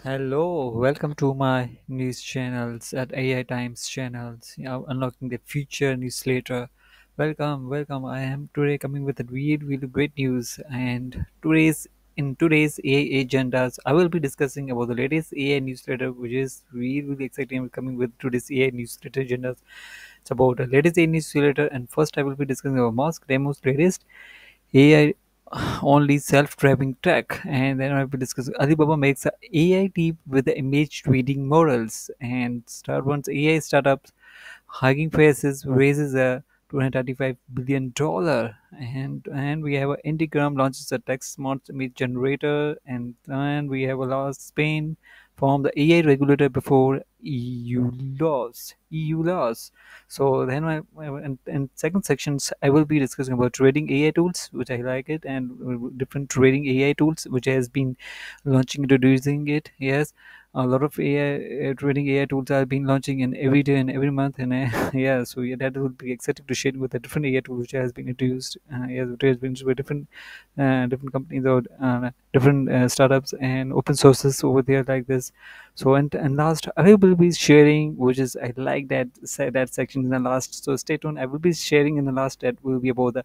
Hello, welcome to my news channels at AI Times channels. Unlocking the future newsletter. Welcome. I am today coming with a really great news. And today's AI agendas, I will be discussing about the latest AI newsletter, which is really exciting. I'm coming with today's AI newsletter agendas. It's about the latest AI newsletter, and first I will be discussing about Musk demos latest AI only self-driving tech, and then I will discuss Alibaba makes a AI team with the image reading models, and Starbucks AI startups Hugging Faces raises a $235 billion, and we have a Integram launches a text smart image generator, and we have a last Spain from the AI regulator before EU laws. So then in second sections I will be discussing about trading AI tools, which I like it, and different trading AI tools which has been launching, introducing it. Yes, a lot of AI trading AI tools are being launching in every day and every month, and yeah, so yeah, that would be exciting to share with the different AI tools which has been introduced. Yes, it has been introduced by different companies or different startups and open sources over there like this. So and last I will be sharing, which is I like that section in the last. So stay tuned. I will be sharing in the last that will be about the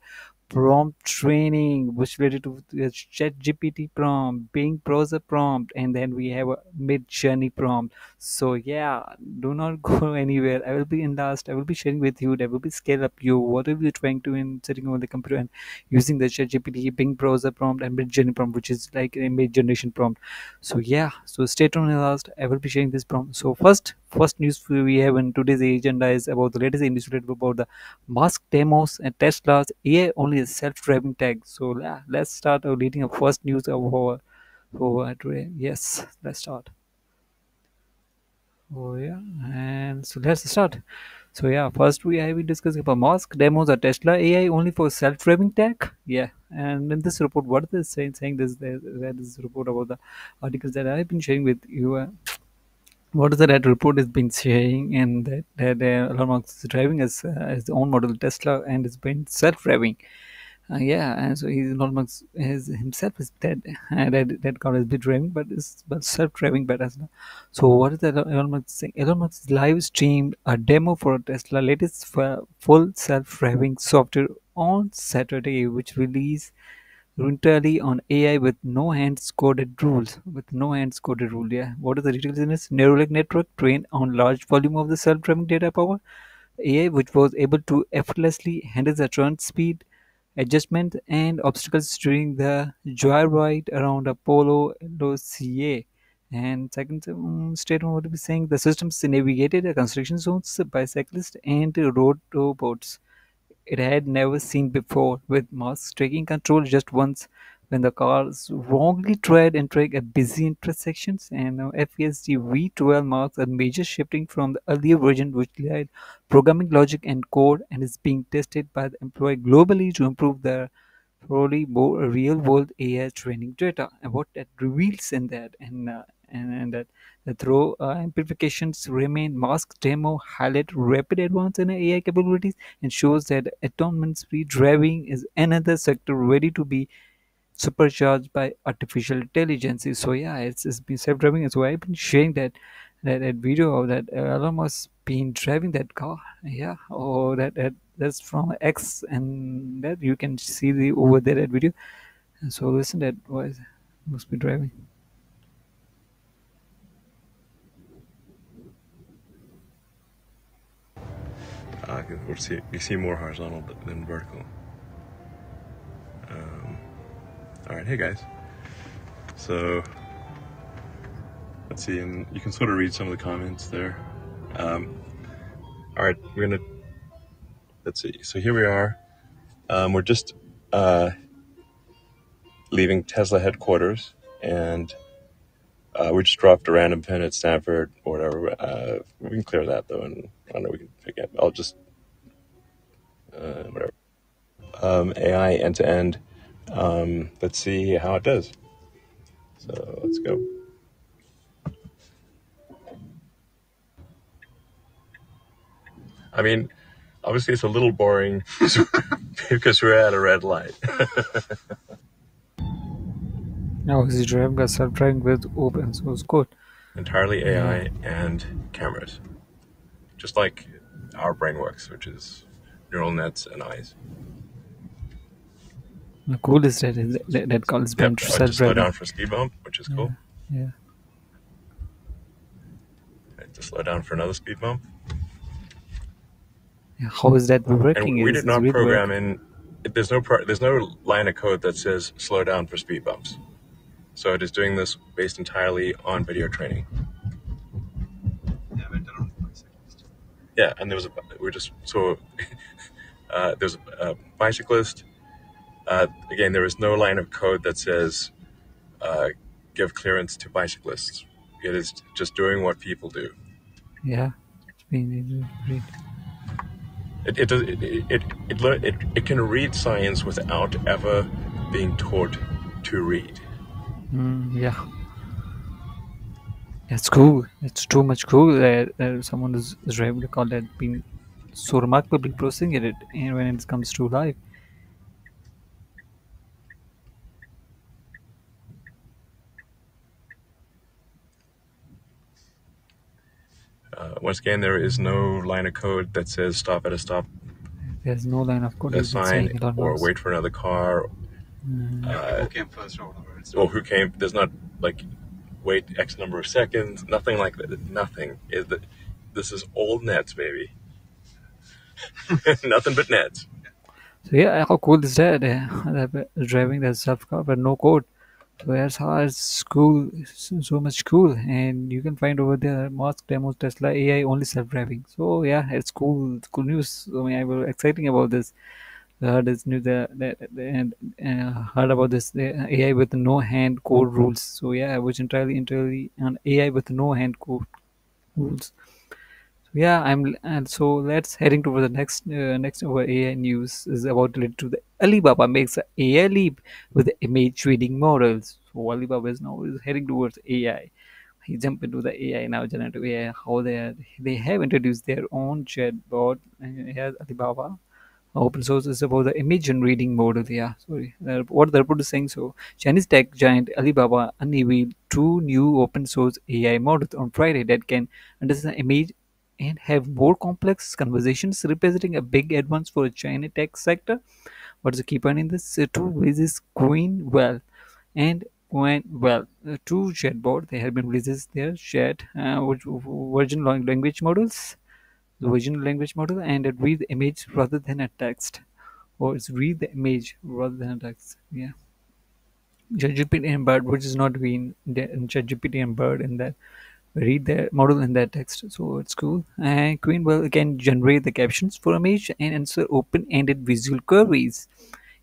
prompt training, which related to the ChatGPT prompt, Bing browser prompt, and then we have a mid journey prompt. So yeah, do not go anywhere. I will be in last. I will be sharing with you. That will be scale up you whatever you're trying to in sitting on the computer and using the ChatGPT, Bing browser prompt, and mid journey prompt, which is like a mid generation prompt. So yeah, so stay tuned in last. I will be sharing this prompt. So first news we have in today's agenda is about the latest news related about the Musk demos and Tesla's AI only self-driving tech. So let's start our leading up first news of our for today. Yes, let's start. Oh yeah, and so let's start. So yeah, first we have been discussing about Musk demos or Tesla AI only for self-driving tech. Yeah, and in this report, what is this saying this that is report about the articles that I've been sharing with you. What is that report has been saying, and that Elon Musk is driving his own model Tesla and is been self-driving. Yeah, and so he's not much his himself is dead, and that car is bit driving, but self-driving by Tesla. So what is that Elon Musk saying? Elon Musk live streamed a demo for Tesla latest full self-driving software on Saturday, which released entirely on AI with no hands coded rules. With no hands coded rule, yeah. What is the details in this? Neural network trained on large volume of the self-driving data power. AI, which was able to effortlessly handle the turn speed adjustment and obstacles during the joyride around Apollo LOCA. And second statement would be saying the systems navigated the construction zones by cyclists and road robots it had never seen before, with Musk taking control just once when the cars wrongly tried entering a busy intersections, and now FESD V12 marks a major shifting from the earlier version which relied programming logic and code and is being tested by the employee globally to improve their probably more real-world AI training data. And what that reveals in that, and that the through amplifications remain mask demo highlight rapid advance in AI capabilities and shows that autonomous-free driving is another sector ready to be supercharged by artificial intelligence. So yeah, it's been self-driving. And so I've been sharing that video of that Elon Musk been driving that car. Yeah, oh that's from X, and that you can see the over there that video. And so listen, that was must be driving. We see more horizontal than vertical. All right, hey guys. So let's see, and you can sort of read some of the comments there. All right, let's see. So here we are. We're just leaving Tesla headquarters, and we just dropped a random pin at Stanford or whatever. We can clear that though, and I don't know. We can forget. I'll just whatever. AI end to end. Let's see how it does. So let's go. I mean, obviously it's a little boring because we're at a red light. Now he's driving a self-driving with open source code. entirely Yeah. AI and cameras, just like our brain works, which is neural nets and eyes. The cool is that calls Yep, been just slow self-driving. down for a speed bump, which is Yeah. cool. Yeah. Okay, to slow down for another speed bump. Yeah. How is that And working? we did Is not with program work? in. There's no line of code that says slow down for speed bumps. So it is doing this based entirely on video training. Yeah, and there was a we just so there's a bicyclist. Again, there is no line of code that says uh, give clearance to bicyclists. It is just doing what people do. Yeah. It's been great. It does it can read science without ever being taught to read. Yeah. It's cool. It's too much cool that someone is able to call that being so remarkably processing it and when it comes to life. Once again, there is no line of code that says stop at a stop There's no line of code you've been sign saying, Elon or Musk. wait for another car. Who came first or whatever. Or who came? There's not like wait X number of seconds. Nothing like that. Nothing is that. This is all nets, baby. Nothing but nets. So yeah, how cool is that? That driving that self car but no code. So that's how it's cool, so much cool, and you can find over there Musk demos Tesla AI only self-driving. So yeah, it's cool. It's cool news. I mean, I was exciting about this. I heard this news and heard about this AI with no hand code rules. So yeah, I was entirely on AI with no hand code rules. Yeah, and so let's heading to the next over AI news is about related to the Alibaba makes a AI leap with the image reading models. So Alibaba is now is heading towards AI. He jumped into the AI now, generative AI. How they have introduced their own chatbot here at Alibaba. Open source is about the image and reading model. Yeah, sorry. What the report is saying. So, Chinese tech giant Alibaba unveiled two new open source AI models on Friday that can understand image and have more complex conversations, representing a big advance for the China tech sector. What's the key point in this? Two releases Queen Well and Queen Well. Two chatbot they have been releases their chat which version language models, the original language model, and it read the image rather than a text, or it's read the image rather than a text. Yeah, ChatGPT and Bird, which is not been in ChatGPT and Bird in that read the model in that text, so it's cool. And Queen will can generate the captions for image and answer open-ended visual queries.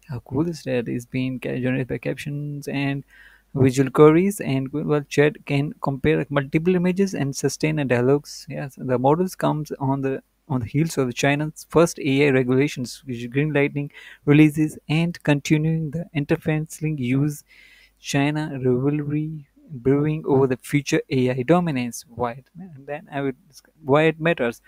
How cool is that? Is being generated by captions and visual queries, and well, chat can compare multiple images and sustain a dialogues. Yes, the models comes on the heels of China's first AI regulations, which green lighting releases and continuing the interference-link use China rivalry brewing over the future AI dominance. And then I would why it matters.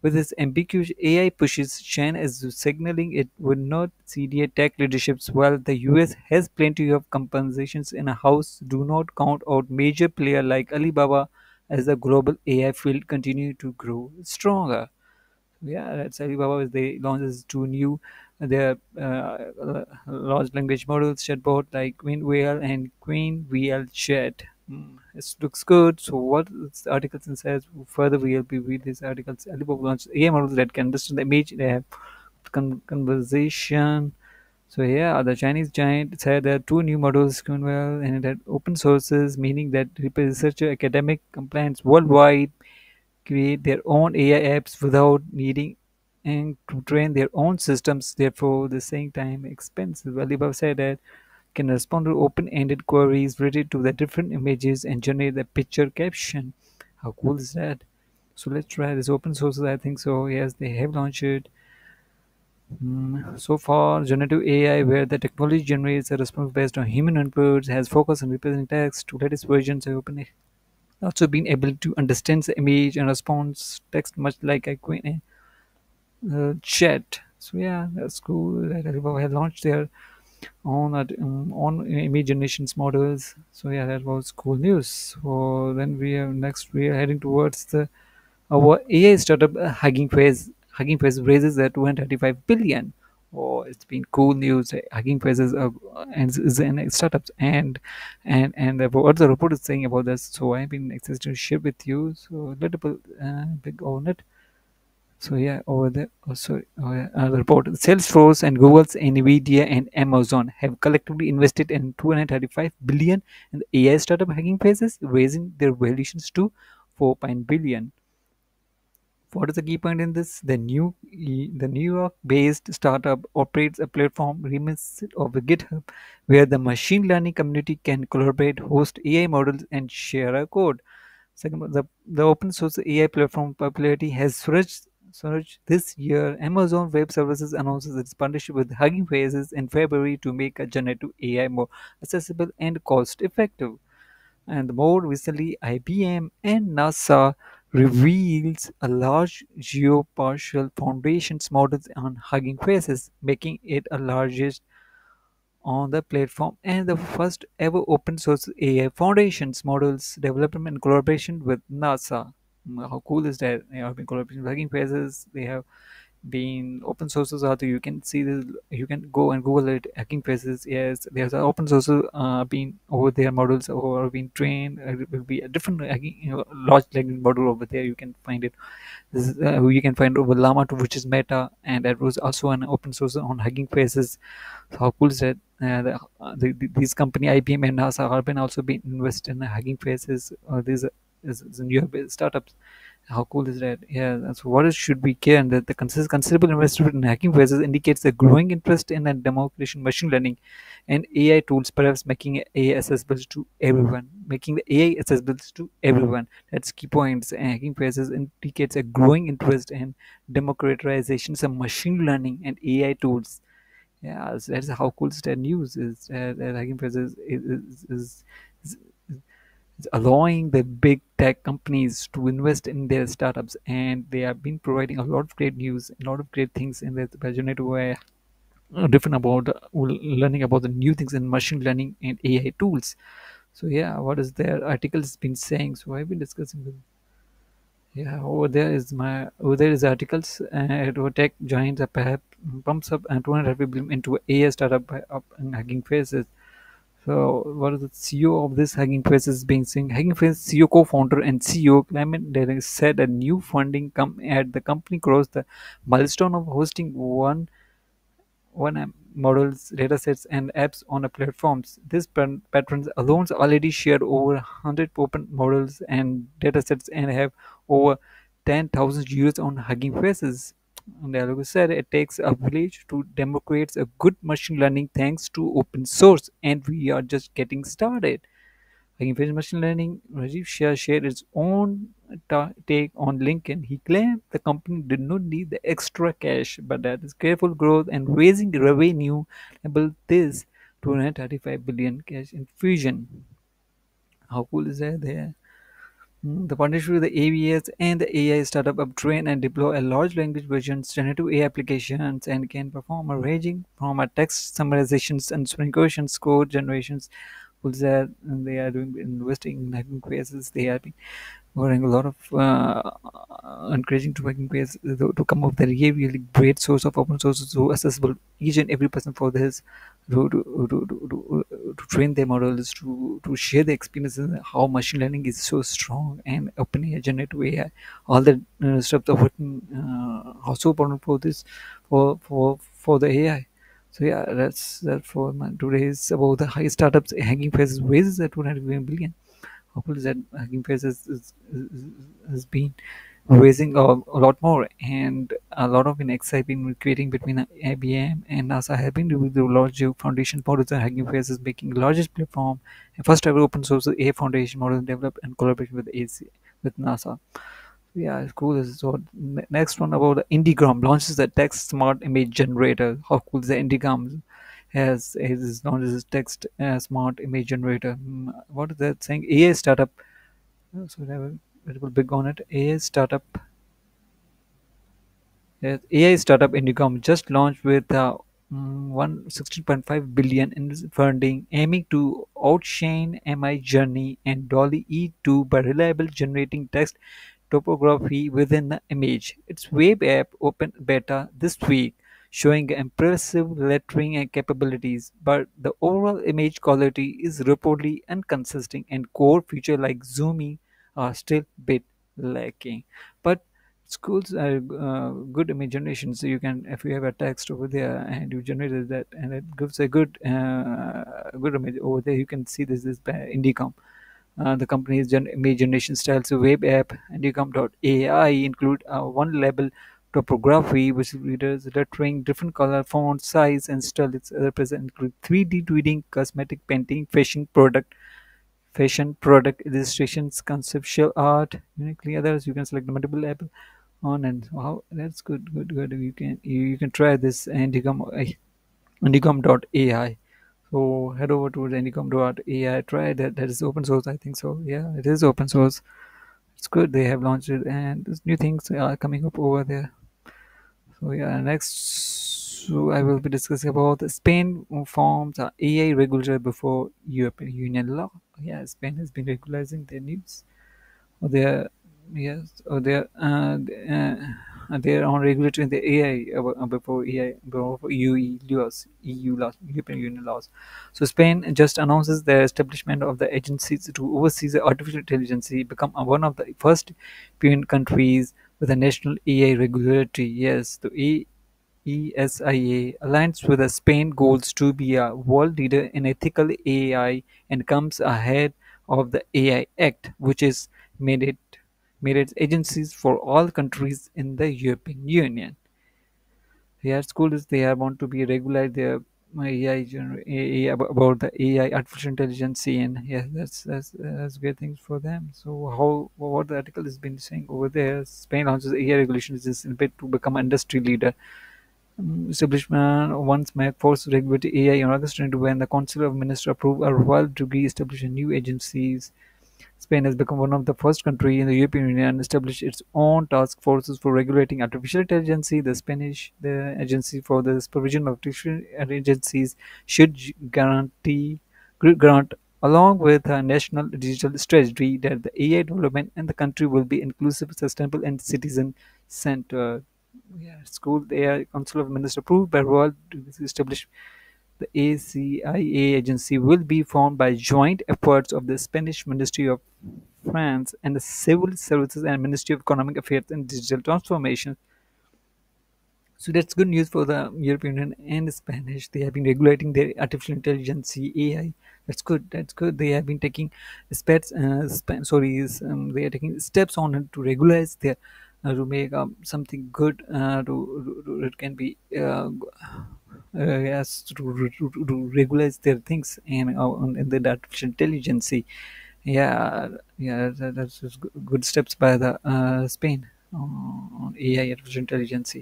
With its ambiguous AI pushes, China is signaling it would not cede tech leaderships while the US has plenty of compensations in a house. Do not count out major player like Alibaba as the global AI field continue to grow stronger. Yeah, that's Alibaba. They launches two new their large language models chatbot like Queen VL and Queen VL Chat. It looks good. So what the article says further we'll be read these articles. Alibaba launched AI models that can understand the image. They have conversation. So yeah, the Chinese giant said there are two new models going well and that open sources, meaning that researcher academic compliance worldwide create their own AI apps without needing and to train their own systems. Therefore, the same time expensive. Alibaba said that can respond to open-ended queries related to the different images and generate the picture caption. How cool is that? So let's try this open source. I think so. Yes, they have launched it. So far, generative AI, where the technology generates a response based on human inputs, has focused on representing text. To latest versions have open also been able to understand the image and response text much like a chat. So yeah, that's cool that Alibaba has launched there. on image generations models. So yeah, that was cool news. So then we are heading towards the our AI startup Hugging Face. Hugging Face raises at 235 billion. Oh, it's been cool news. Hugging Face is in startups, and what the report is saying about this. So I've been excited to share with you. So a little bit big on it. So yeah, over there. Oh, sorry. Oh, yeah, the report. Salesforce and Google's Nvidia and Amazon have collectively invested in 235 billion in the AI startup Hugging Faces, raising their valuations to 4 billion. What is the key point in this? The New York-based startup operates a platform reminiscent of the GitHub, where the machine learning community can collaborate, host AI models, and share a code. Second, the open source AI platform popularity has surged this year. Amazon Web Services announces its partnership with Hugging Faces in February to make a generative AI more accessible and cost-effective. And more recently, IBM and NASA reveals a large geospatial foundations models on Hugging Faces, making it a largest on the platform and the first ever open source AI foundations models development in collaboration with NASA. How cool is that? They have been collaborating with Hugging Faces. They have been open sources out there. You can see this. You can go and Google it. Hacking Faces. Yes, there's a open sources being over there models or being trained. It will be a different large language model over there. You can find it. This is, you can find over Llama 2, which is Meta, and that was also an open source on Hugging Faces. So how cool is that? These company IBM and NASA have been also been invested in Hugging Faces. These is new startups. How cool is that? Yeah, that's what it should be care, and that the considerable investment in Hacking Faces indicates the growing interest in and democratization machine learning and AI tools, perhaps making AI accessible to everyone. Making the AI accessible to everyone. That's key points. And Hacking Faces indicates a growing interest in democratization of machine learning and AI tools. Yeah, so that's how cool that news is. That Hacking Faces is is allowing the big tech companies to invest in their startups, and they have been providing a lot of great news, a lot of great things in the passionate way, different about learning about the new things in machine learning and AI tools. So yeah, what is their articles been saying? So I've been discussing with. Yeah, over there is articles. Tech giants pumps up and 200 billion into AI startup by up and Hugging Faces. So, what is the CEO of this Hugging Face is being seen? Hugging Face CEO, co-founder, and CEO Clement Derrick said a new funding come at the company crossed the milestone of hosting one models, datasets, and apps on a platforms. These patrons alone already shared over 100 open models and datasets and have over 10,000 users on Hugging Faces. And the logo said it takes a village to democrate a good machine learning thanks to open source, and we are just getting started. Like in machine learning, Rajiv Shah shared his own take on LinkedIn. He claimed the company did not need the extra cash, but that is careful growth and raising revenue enabled this 235 billion cash infusion. How cool is that there? The partnership with the AVS and the AI startup up train and deploy a large language versions, generative AI applications, and can perform a ranging from a text summarizations and questions, code generations. That they are doing investing in hacking phases. They are offering a lot of encouraging to working ways to come up with a really, really great source of open source so accessible each and every person for this to train their models to share the experiences how machine learning is so strong and open AI generative AI all the stuff of working how so important for this for the AI. So yeah, that's that for my today's about the high startups hanging faces raises at 200 billion. Hopefully that Hacking Face has been raising a lot more, and a lot of excitement creating between IBM and NASA have been with the large foundation models and Hacking Face is making largest platform and first ever open source AI foundation model developed in collaboration with AC with NASA. Yeah, it's cool. So next one about the Ideogram launches the text smart image generator. How cool is the Ideogram? Has launched this text smart image generator. What is that saying? AI startup. So they have a little big on it. AI startup. Yes, AI startup Indicom just launched with one 16.5 billion in funding, aiming to outshine MI Journey and Dolly E2 by reliable generating text topography within the image. Its web app opened beta this week, showing impressive lettering and capabilities, but the overall image quality is reportedly inconsistent and core features like zooming are still bit lacking. But schools are good image generation, so you can, if you have a text over there and you generated that and it gives a good image over there, you can see this by Indicom. The company's image generation styles web app Ideogram.ai include one level topography, which readers lettering, different color, font, size, and style. It's represent include 3D reading, cosmetic painting, fashion product illustrations, conceptual art. Uniquely others, you can select multiple app on, and wow, that's good. You can try this Indicom.ai. So head over to Indicom.ai. Try that. That is open source, I think so. Yeah, it is open source. It's good. They have launched it, and there's new things are coming up over there. So yeah, next, so I will be discussing about Spain forms a AI regulator before European Union law. Yeah, Spain has been regularizing their news. Or they're yes, or they're on regulating the AI before AI before UE laws, EU laws, European Union laws. So Spain just announces the establishment of the agencies to oversee the artificial intelligence, become one of the first European countries with a national AI regulatory. Yes, the ESIA aligns with the Spain goals to be a world leader in ethical AI and comes ahead of the AI Act, which is made it made its agencies for all countries in the European Union. Here, schools they are want to be regulate their AI about the AI artificial intelligence, and yeah, that's great things for them. So how what the article has been saying over there, Spain launches AI regulations is in bid to become an industry leader. Establishment once may force regulatory AI in August 22 when the Council of Ministers approved a royal decree establishing new agencies. Spain has become one of the first countries in the European Union and established its own task forces for regulating artificial intelligence. The Agency for the Supervision of Artificial Intelligence, should grant, along with a national digital strategy, that the AI development in the country will be inclusive, sustainable, and citizen-centered. Yeah, school. The Council of Ministers approved by royal to establish the ACIA agency will be formed by joint efforts of the Spanish Ministry of France and the Civil Services and Ministry of Economic Affairs and Digital Transformation. So that's good news for the European Union and Spanish. They have been regulating their artificial intelligence AI. That's good. That's good. They have been taking they are taking steps on it to regularize their to make something good it can be yes to regularize their things and in the artificial intelligence. Yeah, yeah, that's just good steps by the Spain on AI artificial intelligence.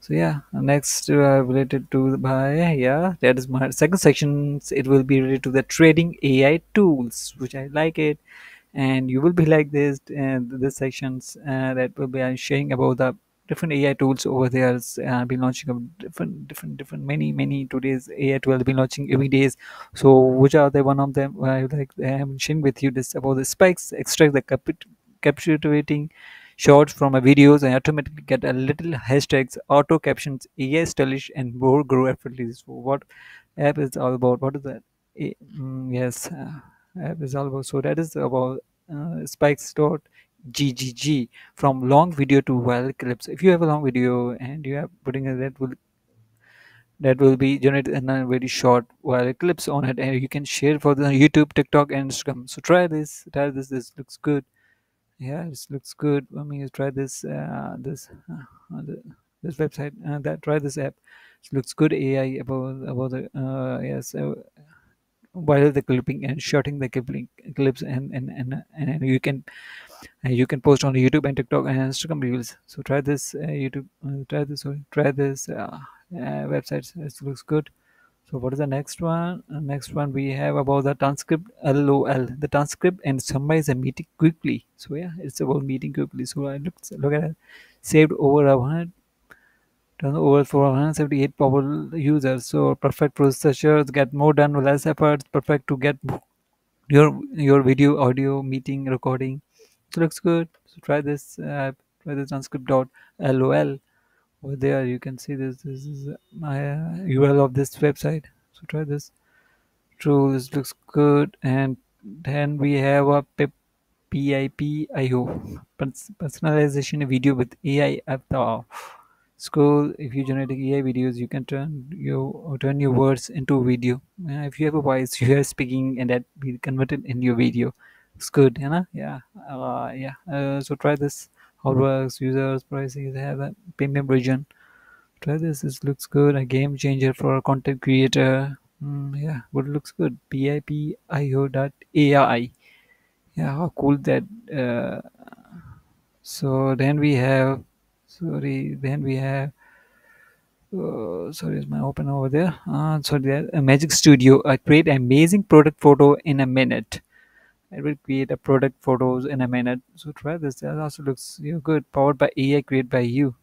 So yeah, next related to the by yeah, that is my second section. It will be related to the trading AI tools, which I like it, and you will be like this. And the sections that will be sharing about the different AI tools over there. Been launching a different many today's AI tool been launching every days. So which are the one of them? I like I am sharing with you this about the spikes extract the captivating shots from a videos and automatically get a little hashtags, auto captions, AI stylish, and more grow effortlessly. So what app is all about? What is that? Yes, app is all about. So that is about spikes.ggg from long video to viral clips. If you have a long video and you are putting a that will be generated in a very short viral clips on it, and you can share for the YouTube, TikTok, and Instagram. So try this. Try this. This looks good. Yeah, this looks good. I mean, you try this website. That try this app. It looks good. AI about the yes. While the clipping and shorting the clips and you can post on YouTube and TikTok and Instagram reels. So try this YouTube. Try this website. It looks good. So what is the next one? Next one we have about the transcript LOL. The transcript and summarize a meeting quickly. So yeah, it's about meeting quickly. So I look at it. Saved over 100 Done over for 178 powerful users. So perfect processors get more done with less efforts. Perfect to get your video, audio, meeting, recording. So looks good. So try this. Try this transcript.lol. Over there, you can see this. This is my URL of this website. So try this. True, this looks good. And then we have a PIPIO personalization video with AI at the school. If you generating AI videos, you can turn your words into a video. If you have a voice, you are speaking, and that will convert it in your video. It's good, you know. Yeah, yeah. So try this. How it works? Users, pricing. They have a premium version. Try this. This looks good. A game changer for a content creator. Yeah, but it looks good. PIPIO.ai. Yeah, how cool that. Uh, so then we have. Sorry. Then we have. Sorry, is my open over there? Sorry, there. A Magic Studio. I create amazing product photo in a minute. I will create a product photos in a minute. So try this. That also looks good. Powered by AI, create by you.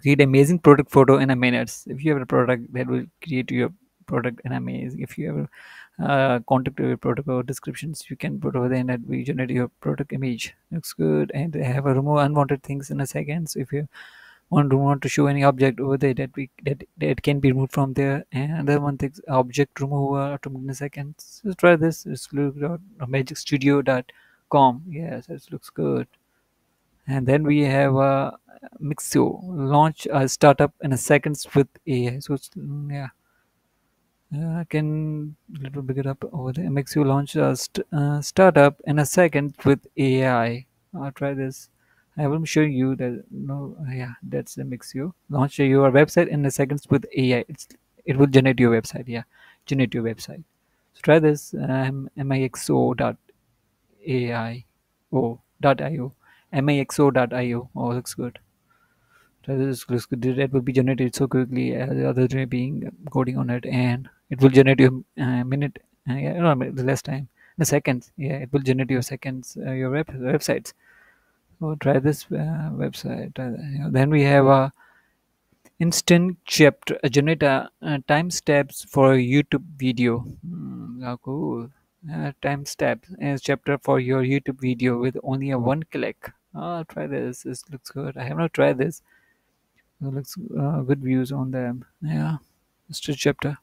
Create amazing product photo in a minute. If you have a product, that will create your product in amazing. If you have contact your product or descriptions, you can put over there and that will generate your product image. Looks good. And they have a remove unwanted things in a second. So if you want to show any object over there, that can be removed from there. And another one thing, object remover to in a second. So try this. It's magicstudio.com. Yes, it looks good. And then we have Mixio, launch a startup in a seconds with AI. So it's, yeah, I can little big it up over there. Mixio launch a startup in a second with AI. I'll try this. I will show you that. No, yeah, that's the Mixio. Launch your website in a seconds with AI. It will generate your website. Yeah, generate your website. So try this. Mixo.ai. .io. Mixo.io. Oh, looks good. Looks good. That will be generated so quickly. The other day being coding on it, and it will generate your minute. Yeah, no, the less time, the seconds. Yeah, it will generate your seconds. Your websites. So try this website. Then we have a instant chapter generator time steps for a YouTube video. How cool. Time steps chapter for your YouTube video with only a one click. I'll try this. This looks good. I have not tried this. It looks good views on them. Yeah, Mr. Chapter.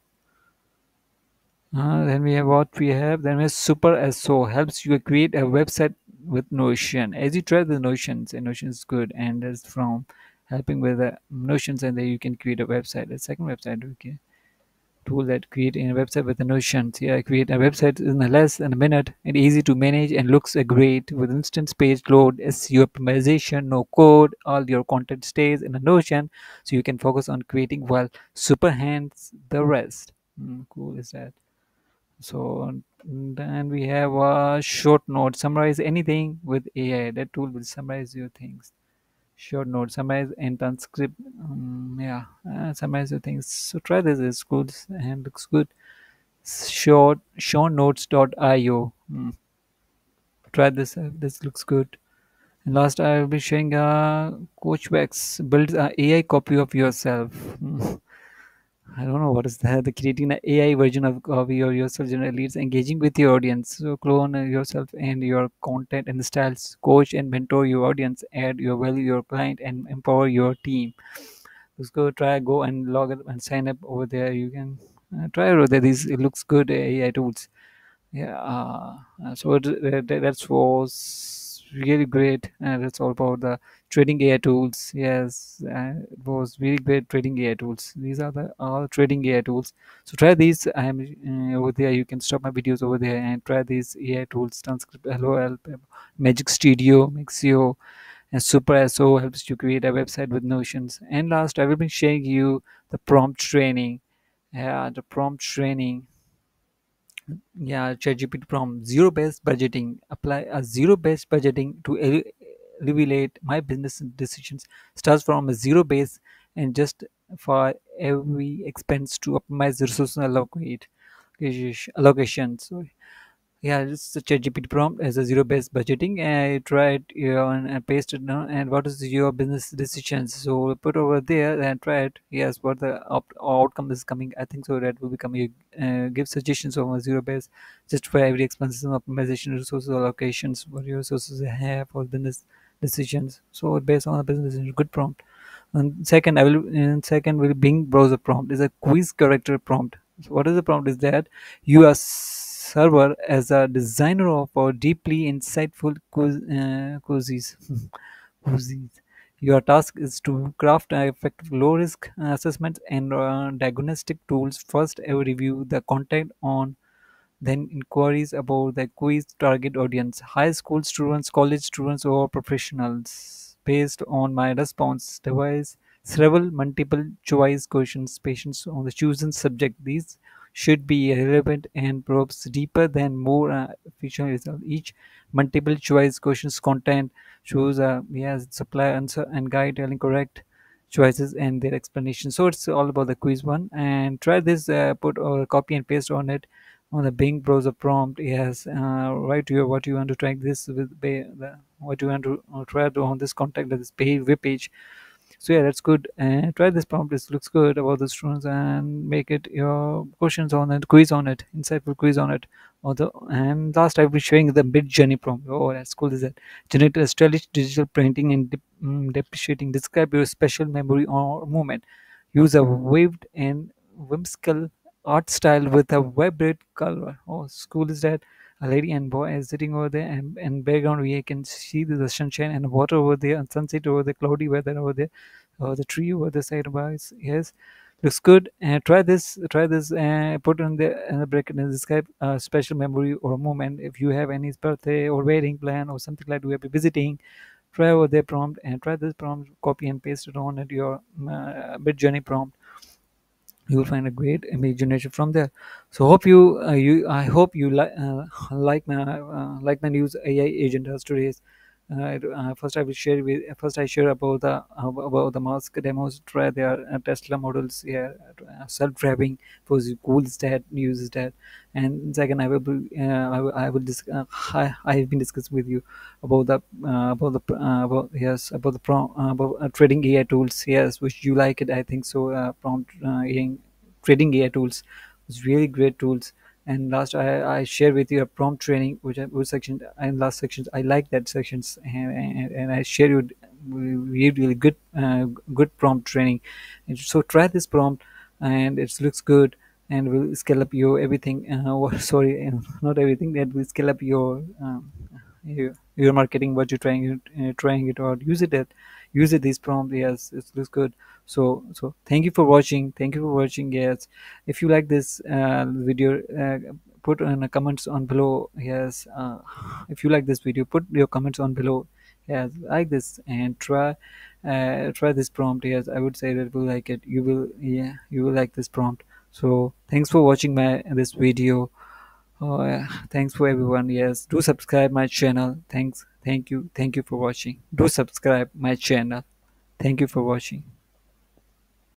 Then we have what we have. Then we have Super SO helps you create a website with Notion. As you try the Notions, and Notion is good, and it's from helping with the Notions, and then you can create a website. A second website, okay. Tool that create a website with the Notions. Yeah, create a website in less than a minute and easy to manage and looks great with instant page load, SEO optimization, no code. All your content stays in a Notion, so you can focus on creating while super hands the rest. Cool is that. So then we have a short note. Summarize anything with AI. That tool will summarize your things. Short note, summarize and transcript. Yeah, summarize your things. So try this. It's good and looks good. Shortnotes.io. Try this. This looks good. And last, I will be showing Coachbacks builds a AI copy of yourself. I don't know what is that. The creating an AI version of yourself generally leads engaging with your audience. So clone yourself and your content and styles. Coach and mentor your audience. Add your value your client and empower your team. Let's go and log in and sign up over there. You can try over there. These it looks good AI tools. Yeah, that was really great. That's all about the trading AI tools. Yes, it was really great trading AI tools. These are the all trading AI tools. So try these. I am over there. You can stop my videos over there and try these AI tools. Transcript, LOL, Magic Studio, Mixio, and Super SO helps you create a website with Notions. And last, I will be sharing you the prompt training. Yeah, the prompt training. Yeah, ChatGPT Prompt zero based budgeting. Apply a zero based budgeting to alleviate my business decisions. Starts from a zero base and just for every expense to optimize the resource allocate allocation. Sorry. Yeah, it's the ChatGPT prompt as a zero-based budgeting. I tried and pasted now. And what is your business decisions? So put over there and try it. Yes, what the outcome is coming. I think so that will become you give suggestions on a zero-based just for every expenses and optimization, resources allocations, what your resources you have for business decisions. So based on a business decision, good prompt. And second will Bing browser prompt is a quiz character prompt. So what is the prompt is that you are server as a designer of a deeply insightful quizzes. Quizzes. Your task is to craft effective low risk assessments and diagnostic tools. First, review the content on then inquiries about the quiz target audience, high school students, college students, or professionals. Based on my response, devise several multiple choice questions patients on the chosen subject. These should be relevant and probes deeper than more efficient result. Each multiple choice questions content shows yes, supply answer and guide telling correct choices and their explanation. So it's all about the quiz one. And try this, put or copy and paste on it on the Bing browser prompt. Yes, write your what you want to track this with what you want to try to on this contact this page web page. So yeah, that's good. And try this prompt. This looks good about the students and make it your questions on it, quiz on it, insightful quiz on it. And last I'll be showing the mid journey prompt. Oh, that's cool. Is that generate a stylish digital printing and depreciating. Describe your special memory or moment. Use a waved and whimsical art style with a vibrant color. Oh, school is that a lady and boy is sitting over there, and background we can see the sunshine and water over there and sunset over the cloudy weather over there, the tree over the side of us. Yes, looks good. And try this put in the bracket and describe a special memory or moment. If you have any birthday or wedding plan or something like we will be visiting, try over their prompt and try this prompt, copy and paste it on at your bit journey prompt. You will find a great image generation from there. So hope you I hope you like my news AI agent does today's. First, I will share with first I share about the Musk demos. Try their Tesla models. Yeah, self-driving for the cool that uses that. And second, I will I have been discussing with you about yes about the about trading AI tools. Yes, which you like it. I think so. Prompt trading AI tools was really great tools. And last, I share with you a prompt training, which section and last sections. I like that sections, and I share you really good good prompt training. And so try this prompt, and it looks good, and will scale up your everything. Sorry, not everything. That will scale up your marketing. What you're trying it out. Use it this prompt. Yes, it looks good. So thank you for watching. Thank you for watching. Yes, if you like this video, put in the comments on below. Yes, if you like this video, put your comments on below. Yes, like this and try this prompt. Yes, I would say that you will like it. You will, yeah, you will like this prompt. So thanks for watching my this video. Oh, yeah. Thanks for everyone. Yes, do subscribe my channel. Thank you for watching. Do subscribe my channel. Thank you for watching.